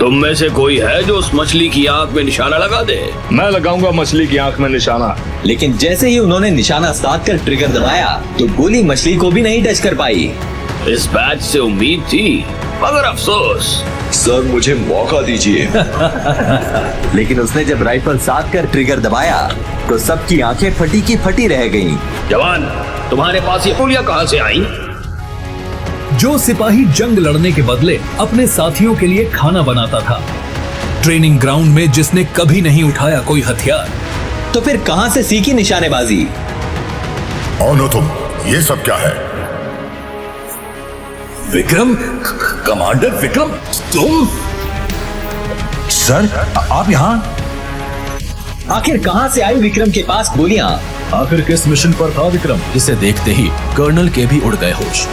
तुम में से कोई है जो उस मछली की आंख में निशाना लगा दे? मैं लगाऊंगा मछली की आंख में निशाना। लेकिन जैसे ही उन्होंने निशाना साध कर ट्रिगर दबाया तो गोली मछली को भी नहीं टच कर पाई। इस बैच से उम्मीद थी, मगर अफसोस। सर मुझे मौका दीजिए। लेकिन उसने जब राइफल साध कर ट्रिगर दबाया तो सबकी आंखें फटी की फटी रह गईं। जवान, तुम्हारे पास ये गोलियां कहां से आई? जो सिपाही जंग लड़ने के बदले अपने साथियों के लिए खाना बनाता था, ट्रेनिंग ग्राउंड में जिसने कभी नहीं उठाया कोई हथियार, तो फिर कहां से सीखी निशानेबाजी? कौन हो तुम? ये सब क्या है? विक्रम, कमांडर विक्रम, तुम? सर आप यहाँ? आखिर कहां से आई विक्रम के पास गोलियां? आखिर किस मिशन पर था विक्रम? जिसे देखते ही कर्नल के भी उड़ गए होश।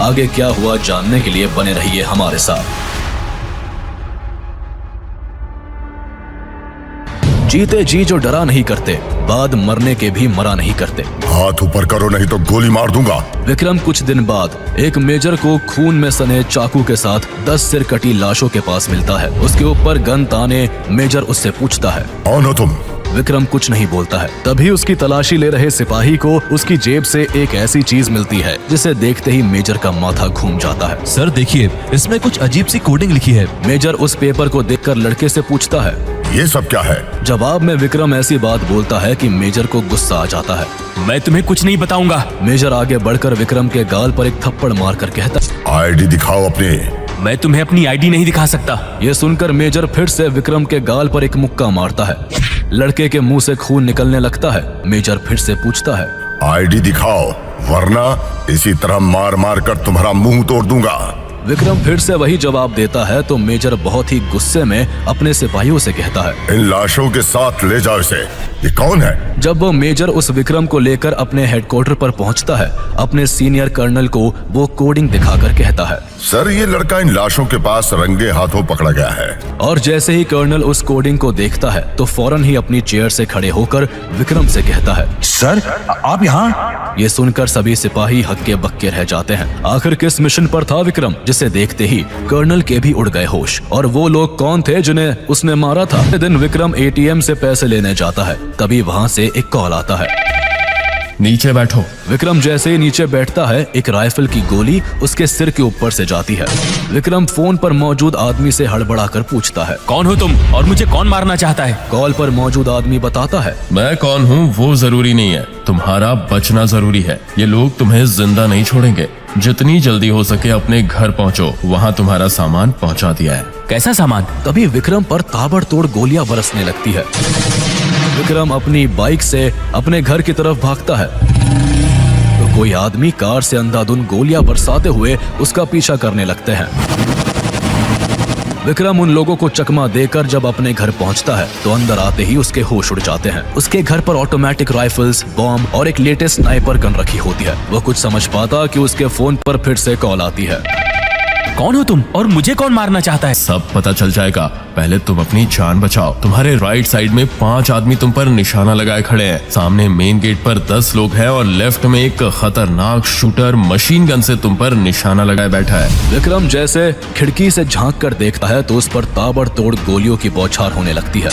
आगे क्या हुआ जानने के लिए बने रहिए हमारे साथ। जीते जी जो डरा नहीं करते, बाद मरने के भी मरा नहीं करते। हाथ ऊपर करो नहीं तो गोली मार दूंगा। विक्रम कुछ दिन बाद एक मेजर को खून में सने चाकू के साथ 10 सिर कटी लाशों के पास मिलता है। उसके ऊपर गन ताने मेजर उससे पूछता है, कौन हो तुम? विक्रम कुछ नहीं बोलता है। तभी उसकी तलाशी ले रहे सिपाही को उसकी जेब से एक ऐसी चीज मिलती है जिसे देखते ही मेजर का माथा घूम जाता है। सर देखिए, इसमें कुछ अजीब सी कोडिंग लिखी है। मेजर उस पेपर को देखकर लड़के से पूछता है, ये सब क्या है? जवाब में विक्रम ऐसी बात बोलता है कि मेजर को गुस्सा आ जाता है। मैं तुम्हें कुछ नहीं बताऊंगा। मेजर आगे बढ़कर विक्रम के गाल पर एक थप्पड़ मारकर कहता है, आईडी दिखाओ अपनी। मैं तुम्हें अपनी आईडी नहीं दिखा सकता। ये सुनकर मेजर फिर से विक्रम के गाल पर एक मुक्का मारता है। लड़के के मुंह से खून निकलने लगता है। मेजर फिर से पूछता है, आईडी दिखाओ वरना इसी तरह मार मार कर तुम्हारा मुंह तोड़ दूंगा। विक्रम फिर से वही जवाब देता है तो मेजर बहुत ही गुस्से में अपने सिपाहियों से कहता है, इन लाशों के साथ ले जाओ इसे। ये कौन है? जब वो मेजर उस विक्रम को लेकर अपने हेडक्वार्टर पर पहुंचता है, अपने सीनियर कर्नल को वो कोडिंग दिखाकर कहता है, सर ये लड़का इन लाशों के पास रंगे हाथों पकड़ा गया है। और जैसे ही कर्नल उस कोडिंग को देखता है तो फौरन ही अपनी चेयर से खड़े होकर विक्रम से कहता है, सर आप यहाँ? ये सुनकर सभी सिपाही हक्के बक्के रह जाते हैं। आखिर किस मिशन पर था विक्रम जिसे देखते ही कर्नल के भी उड़ गए होश? और वो लोग कौन थे जिन्हें उसने मारा था? अगले दिन विक्रम एटीएम से पैसे लेने जाता है, तभी वहाँ से एक कॉल आता है, नीचे बैठो। विक्रम जैसे ही नीचे बैठता है, एक राइफल की गोली उसके सिर के ऊपर से जाती है। विक्रम फोन पर मौजूद आदमी से हड़बड़ाकर पूछता है, कौन हो तुम और मुझे कौन मारना चाहता है? कॉल पर मौजूद आदमी बताता है, मैं कौन हूँ वो जरूरी नहीं है, तुम्हारा बचना जरूरी है। ये लोग तुम्हें जिंदा नहीं छोड़ेंगे। जितनी जल्दी हो सके अपने घर पहुँचो, वहाँ तुम्हारा सामान पहुँचा दिया है। कैसा सामान? तभी विक्रम पर ताबड़तोड़ गोलियां बरसने लगती है। विक्रम अपनी बाइक से अपने घर की तरफ भागता है तो कोई आदमी कार से अंधाधुंध गोलियां बरसाते हुए उसका पीछा करने लगते हैं। विक्रम उन लोगों को चकमा देकर जब अपने घर पहुंचता है तो अंदर आते ही उसके होश उड़ जाते हैं। उसके घर पर ऑटोमेटिक राइफल्स, बॉम्ब और एक लेटेस्ट स्नाइपर गन रखी होती है। वो कुछ समझ पाता कि उसके फोन पर फिर से कॉल आती है। कौन हो तुम और मुझे कौन मारना चाहता है? सब पता चल जाएगा, पहले तुम अपनी जान बचाओ। तुम्हारे राइट साइड में 5 आदमी तुम पर निशाना लगाए खड़े हैं। सामने मेन गेट पर 10 लोग हैं और लेफ्ट में एक खतरनाक शूटर मशीन गन से तुम पर निशाना लगाए बैठा है। विक्रम जैसे खिड़की से झांक कर देखता है तो उस पर ताबड़तोड़ गोलियों की बौछार होने लगती है।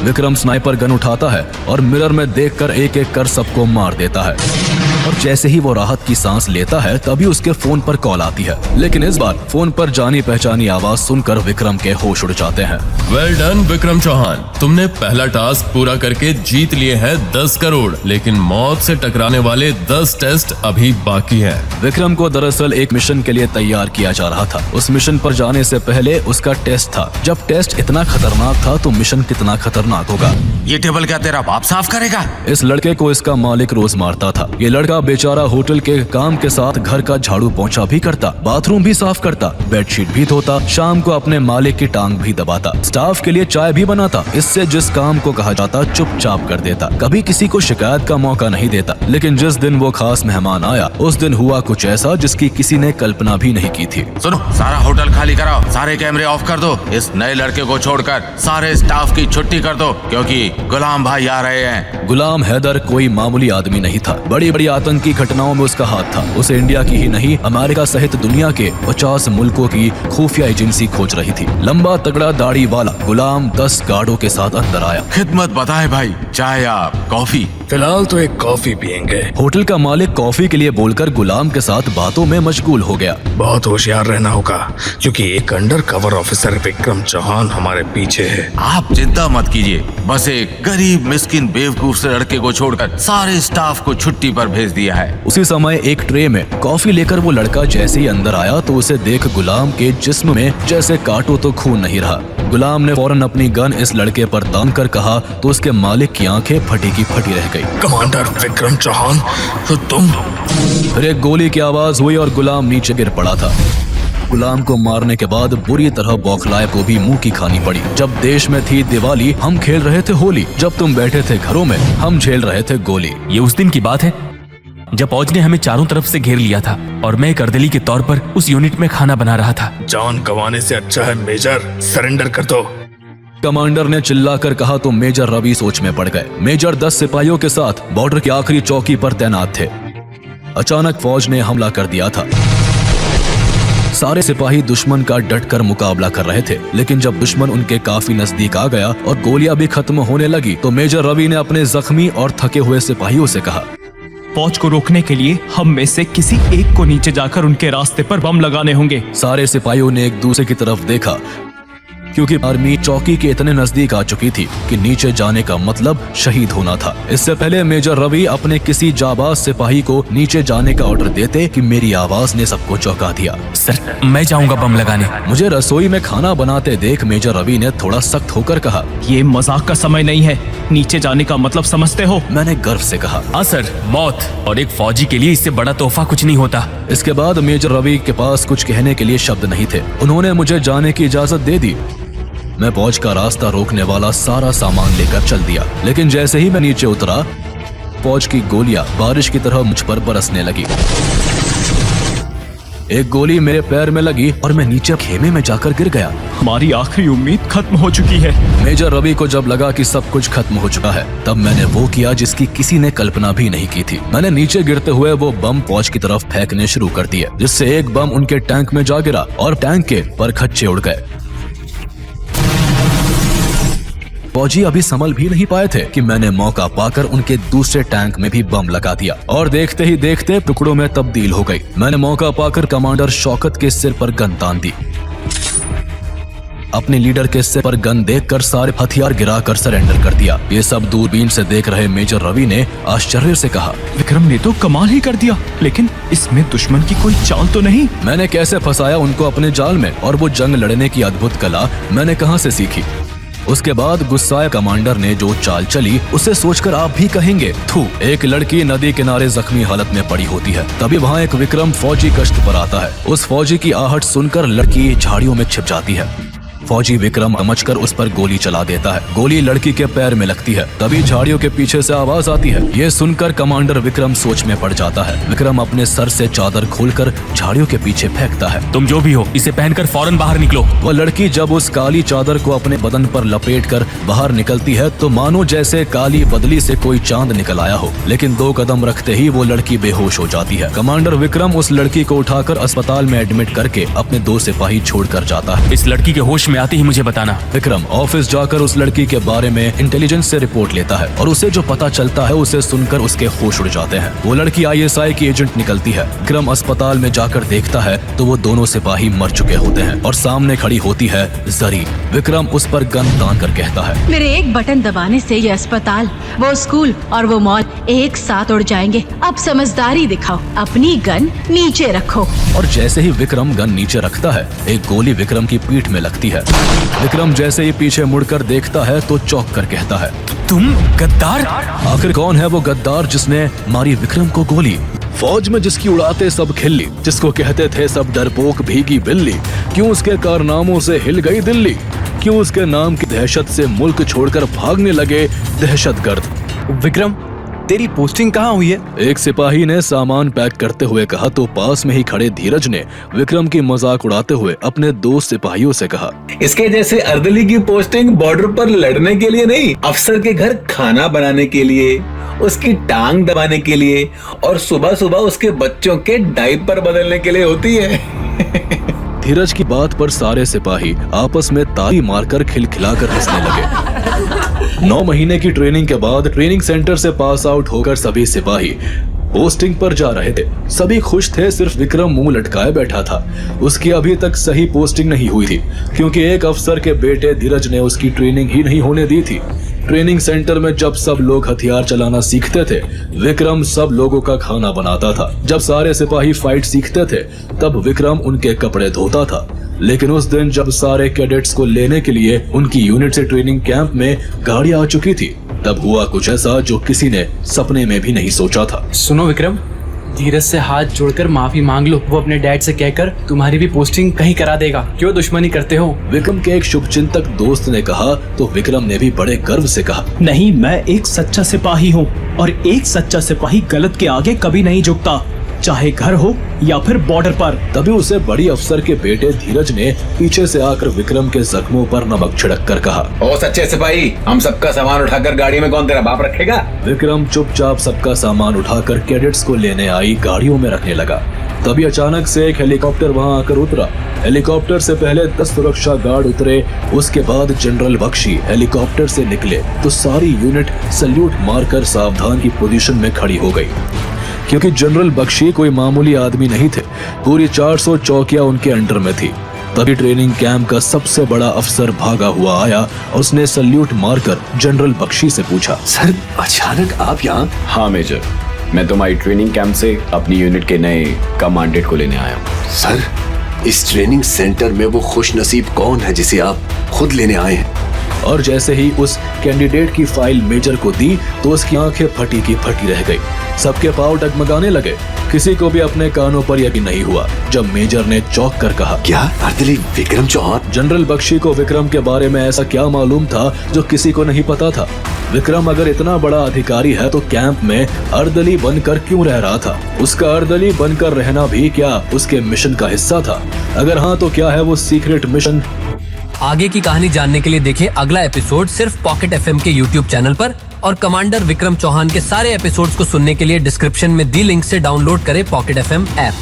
विक्रम स्नाइपर गन उठाता है और मिरर में देखकर एक एक कर सबको मार देता है। और जैसे ही वो राहत की सांस लेता है तभी उसके फोन पर कॉल आती है। लेकिन इस बार फोन पर जानी पहचानी आवाज सुनकर विक्रम के होश उड़ जाते हैं। वेल डन विक्रम चौहान, तुमने पहला टास्क पूरा करके जीत लिए हैं 10 करोड़, लेकिन मौत से टकराने वाले 10 टेस्ट अभी बाकी हैं। विक्रम को दरअसल एक मिशन के लिए तैयार किया जा रहा था। उस मिशन पर जाने से पहले उसका टेस्ट था। जब टेस्ट इतना खतरनाक था तो मिशन कितना खतरनाक होगा। ये टेबल क्या तेरा बाप साफ करेगा? इस लड़के को इसका मालिक रोज मारता था। ये लड़का बेचारा होटल के काम के साथ घर का झाड़ू पोंछा भी करता, बाथरूम भी साफ करता, बेडशीट भी धोता, शाम को अपने मालिक की टांग भी दबाता, स्टाफ के लिए चाय भी बनाता। इससे जिस काम को कहा जाता चुपचाप कर देता, कभी किसी को शिकायत का मौका नहीं देता। लेकिन जिस दिन वो खास मेहमान आया उस दिन हुआ कुछ ऐसा जिसकी किसी ने कल्पना भी नहीं की थी। सुनो, सारा होटल खाली कराओ, सारे कैमरे ऑफ कर दो, इस नए लड़के को छोड़कर सारे स्टाफ की छुट्टी कर दो क्योंकि गुलाम भाई आ रहे हैं। गुलाम हैदर कोई मामूली आदमी नहीं था। बड़ी बड़ी आतंकी घटनाओं में उसका हाथ था। उसे इंडिया की ही नहीं, अमेरिका सहित दुनिया के 50 मुल्कों की खुफिया एजेंसी खोज रही थी। लंबा तगड़ा दाढ़ी वाला गुलाम 10 गार्डों के साथ अंदर आया। खिदमत बताए भाई, चाय या कॉफी? फिलहाल तो एक कॉफी पियेंगे। होटल का मालिक कॉफी के लिए बोलकर गुलाम के साथ बातों में मशगूल हो गया। बहुत होशियार रहना होगा, क्योंकि एक undercover officer Vikram Chauhan हमारे पीछे है। आप चिंता मत कीजिए, बस एक गरीब मिस्किन बेवकूफ से लड़के को छोड़कर सारे स्टाफ को छुट्टी पर भेज दिया है। उसी समय एक ट्रे में कॉफी लेकर वो लड़का जैसे ही अंदर आया तो उसे देख गुलाम के जिस्म में जैसे काटो तो खून नहीं रहा। गुलाम ने फौरन अपनी गन इस लड़के पर तान कर कहा तो उसके मालिक की आंखें फटी की फटी रह गई। कमांडर विक्रम चौहान, तो तुम? फिर एक गोली की आवाज हुई और गुलाम नीचे गिर पड़ा था। गुलाम को मारने के बाद बुरी तरह बौखलाए को भी मुंह की खानी पड़ी। जब देश में थी दिवाली, हम खेल रहे थे होली। जब तुम बैठे थे घरों में, हम झेल रहे थे गोली। ये उस दिन की बात है जब फौज ने हमें चारों तरफ से घेर लिया था और मैं करदली के तौर पर उस यूनिट में खाना बना रहा था। जान गंवाने से अच्छा है मेजर, सरेंडर कर दो। कमांडर ने चिल्लाकर कहा तो मेजर रवि सोच में पड़ गए। मेजर 10 सिपाहियों के साथ बॉर्डर की आखिरी चौकी पर तैनात थे। अचानक फौज ने हमला कर दिया था। सारे सिपाही दुश्मन का डटकर मुकाबला कर रहे थे, लेकिन जब दुश्मन उनके काफी नजदीक आ गया और गोलियां भी खत्म होने लगी तो मेजर रवि ने अपने जख्मी और थके हुए सिपाहियों से कहा, फौज को रोकने के लिए हम में से किसी एक को नीचे जाकर उनके रास्ते पर बम लगाने होंगे। सारे सिपाहियों ने एक दूसरे की तरफ देखा, क्योंकि आर्मी चौकी के इतने नजदीक आ चुकी थी कि नीचे जाने का मतलब शहीद होना था। इससे पहले मेजर रवि अपने किसी जाबाज सिपाही को नीचे जाने का ऑर्डर देते कि मेरी आवाज ने सबको चौंका दिया। सर, मैं जाऊंगा बम लगाने। मुझे रसोई में खाना बनाते देख मेजर रवि ने थोड़ा सख्त होकर कहा, ये मजाक का समय नहीं है, नीचे जाने का मतलब समझते हो? मैंने गर्व से कहा, हाँ सर, मौत, और एक फौजी के लिए इससे बड़ा तोहफा कुछ नहीं होता। इसके बाद मेजर रवि के पास कुछ कहने के लिए शब्द नहीं थे। उन्होंने मुझे जाने की इजाजत दे दी। मैं फौज का रास्ता रोकने वाला सारा सामान लेकर चल दिया, लेकिन जैसे ही मैं नीचे उतरा, फौज की गोलियां बारिश की तरह मुझ पर बरसने लगी। एक गोली मेरे पैर में लगी और मैं नीचे खेमे में जाकर गिर गया। हमारी आखिरी उम्मीद खत्म हो चुकी है। मेजर रवि को जब लगा कि सब कुछ खत्म हो चुका है, तब मैंने वो किया जिसकी किसी ने कल्पना भी नहीं की थी। मैंने नीचे गिरते हुए वो बम फौज की तरफ फेंकने शुरू कर दिए, जिससे एक बम उनके टैंक में जा गिरा और टैंक के परखच्चे उड़ गए। फौजी अभी संभल भी नहीं पाए थे कि मैंने मौका पाकर उनके दूसरे टैंक में भी बम लगा दिया और देखते ही देखते टुकड़ों में तब्दील हो गई। मैंने मौका पाकर कमांडर शौकत के सिर पर गन तान दी। अपने लीडर के सिर पर गन देखकर सारे हथियार गिराकर सरेंडर कर दिया। ये सब दूरबीन से देख रहे मेजर रवि ने आश्चर्य से कहा, विक्रम ने तो कमाल ही कर दिया, लेकिन इसमें दुश्मन की कोई चाल तो नहीं? मैंने कैसे फंसाया उनको अपने जाल में, और वो जंग लड़ने की अद्भुत कला मैंने कहां से सीखी। उसके बाद गुस्साए कमांडर ने जो चाल चली उसे सोचकर आप भी कहेंगे, थू। एक लड़की नदी किनारे जख्मी हालत में पड़ी होती है, तभी वहाँ एक विक्रम फौजी कष्ट पर आता है। उस फौजी की आहट सुनकर लड़की झाड़ियों में छिप जाती है। फौजी विक्रम समझकर उस पर गोली चला देता है। गोली लड़की के पैर में लगती है, तभी झाड़ियों के पीछे से आवाज आती है। ये सुनकर कमांडर विक्रम सोच में पड़ जाता है। विक्रम अपने सर से चादर खोलकर झाड़ियों के पीछे फेंकता है। तुम जो भी हो, इसे पहनकर फौरन बाहर निकलो। वह लड़की जब उस काली चादर को अपने बदन पर लपेटकर बाहर निकलती है तो मानो जैसे काली बदली से कोई चांद निकल आया हो, लेकिन 2 कदम रखते ही वो लड़की बेहोश हो जाती है। कमांडर विक्रम उस लड़की को उठाकर अस्पताल में एडमिट करके अपने 2 सिपाही छोड़कर जाता है। इस लड़की के होश में आते ही मुझे बताना। विक्रम ऑफिस जाकर उस लड़की के बारे में इंटेलिजेंस से रिपोर्ट लेता है और उसे जो पता चलता है उसे सुनकर उसके होश उड़ जाते हैं। वो लड़की ISI की एजेंट निकलती है। विक्रम अस्पताल में जाकर देखता है तो वो दोनों सिपाही मर चुके होते हैं और सामने खड़ी होती है जरी। विक्रम उस पर गन तान कर कहता है, मेरे एक बटन दबाने से ये अस्पताल, वो स्कूल और वो मॉल एक साथ उड़ जाएंगे। अब समझदारी दिखाओ, अपनी गन नीचे रखो। और जैसे ही विक्रम गन नीचे रखता है, एक गोली विक्रम की पीठ में लगती है। विक्रम जैसे ही पीछे मुड़कर देखता है तो चौंक कर कहता है, तुम गद्दार? आखिर कौन है वो गद्दार जिसने मारी विक्रम को गोली? फौज में जिसकी उड़ाते सब खिल्ली, जिसको कहते थे सब डरपोक भीगी बिल्ली, क्यों उसके कारनामों से हिल गई दिल्ली? क्यों उसके नाम की दहशत से मुल्क छोड़कर भागने लगे दहशतगर्द? विक्रम, तेरी पोस्टिंग कहाँ हुई है? एक सिपाही ने सामान पैक करते हुए कहा तो पास में ही खड़े धीरज ने विक्रम की मजाक उड़ाते हुए अपने 2 सिपाहियों से कहा, इसके जैसे अर्दली की पोस्टिंग बॉर्डर पर लड़ने के लिए नहीं, अफसर के घर खाना बनाने के लिए। उसकी टांग दबाने के लिए और सुबह सुबह उसके बच्चों के डायपर बदलने के लिए होती है। धीरज की बात पर सारे सिपाही आपस में ताली मारकर खिलखिलाकर हंसने लगे। 9 महीने की ट्रेनिंग के बाद ट्रेनिंग सेंटर से पास आउट होकर सभी सिपाही पोस्टिंग पर जा रहे थे। सभी खुश थे, सिर्फ विक्रम मुंह लटकाए बैठा था। उसकी अभी तक सही पोस्टिंग नहीं हुई थी क्योंकि एक अफसर के बेटे धीरज ने उसकी ट्रेनिंग ही नहीं होने दी थी। ट्रेनिंग सेंटर में जब सब लोग हथियार चलाना सीखते थे, विक्रम सब लोगों का खाना बनाता था। जब सारे सिपाही फाइट सीखते थे, तब विक्रम उनके कपड़े धोता था। लेकिन उस दिन जब सारे कैडेट्स को लेने के लिए उनकी यूनिट से ट्रेनिंग कैंप में गाड़ी आ चुकी थी, तब हुआ कुछ ऐसा जो किसी ने सपने में भी नहीं सोचा था। सुनो विक्रम, धीरज से हाथ जोड़कर माफी मांग लो। वो अपने डैड से कहकर तुम्हारी भी पोस्टिंग कहीं करा देगा। क्यों दुश्मनी करते हो? विक्रम के एक शुभचिंतक दोस्त ने कहा तो विक्रम ने भी बड़े गर्व से कहा, नहीं, मैं एक सच्चा सिपाही हूँ और एक सच्चा सिपाही गलत के आगे कभी नहीं झुकता, चाहे घर हो या फिर बॉर्डर पर। तभी उसे बड़ी अफसर के बेटे धीरज ने पीछे से आकर विक्रम के जख्मों पर नमक छिड़क कर कहा, ओ सच्चे सिपाही, हम सबका सामान उठाकर गाड़ी में कौन तेरा बाप रखेगा? विक्रम चुपचाप सबका सामान उठाकर कैडेट्स को लेने आई गाड़ियों में रखने लगा। तभी अचानक से एक हेलीकॉप्टर वहां आकर उतरा। हेलीकॉप्टर से पहले 10 सुरक्षा गार्ड उतरे। उसके बाद जनरल बख्शी हेलीकॉप्टर से निकले तो सारी यूनिट सल्यूट मारकर सावधान की पोजीशन में खड़ी हो गई, क्योंकि जनरल बख्शी कोई मामूली आदमी नहीं थे। पूरी 400 चौकियां उनके अंडर में थी। तभी ट्रेनिंग कैंप का सबसे बड़ा अफसर भागा हुआ आया और उसने सल्यूट मारकर जनरल बख्शी से पूछा, सर अचानक आप यहाँ? हाँ मेजर, मैं तुम्हारी ट्रेनिंग कैंप से अपनी यूनिट के नए कमांडेंट को लेने आया हूँ। सर, इस ट्रेनिंग सेंटर में वो खुशनसीब कौन है जिसे आप खुद लेने आए हैं? और जैसे ही उस कैंडिडेट की फाइल मेजर को दी तो उसकी आंखें फटी की फटी रह गई। सबके पांव डगमगाने लगे। किसी को भी अपने कानों पर यकीन नहीं हुआ जब मेजर ने चौंक कर कहा, क्या अर्दली विक्रम चौहान? जनरल बख्शी को विक्रम के बारे में ऐसा क्या मालूम था जो किसी को नहीं पता था? विक्रम अगर इतना बड़ा अधिकारी है तो कैंप में अर्दली बनकर क्यों रह रहा था? उसका अर्दली बनकर रहना भी क्या उसके मिशन का हिस्सा था? अगर हाँ तो क्या है वो सीक्रेट मिशन? आगे की कहानी जानने के लिए देखें अगला एपिसोड सिर्फ पॉकेट एफएम के यूट्यूब चैनल पर, और कमांडर विक्रम चौहान के सारे एपिसोड्स को सुनने के लिए डिस्क्रिप्शन में दी लिंक से डाउनलोड करें पॉकेट एफएम ऐप।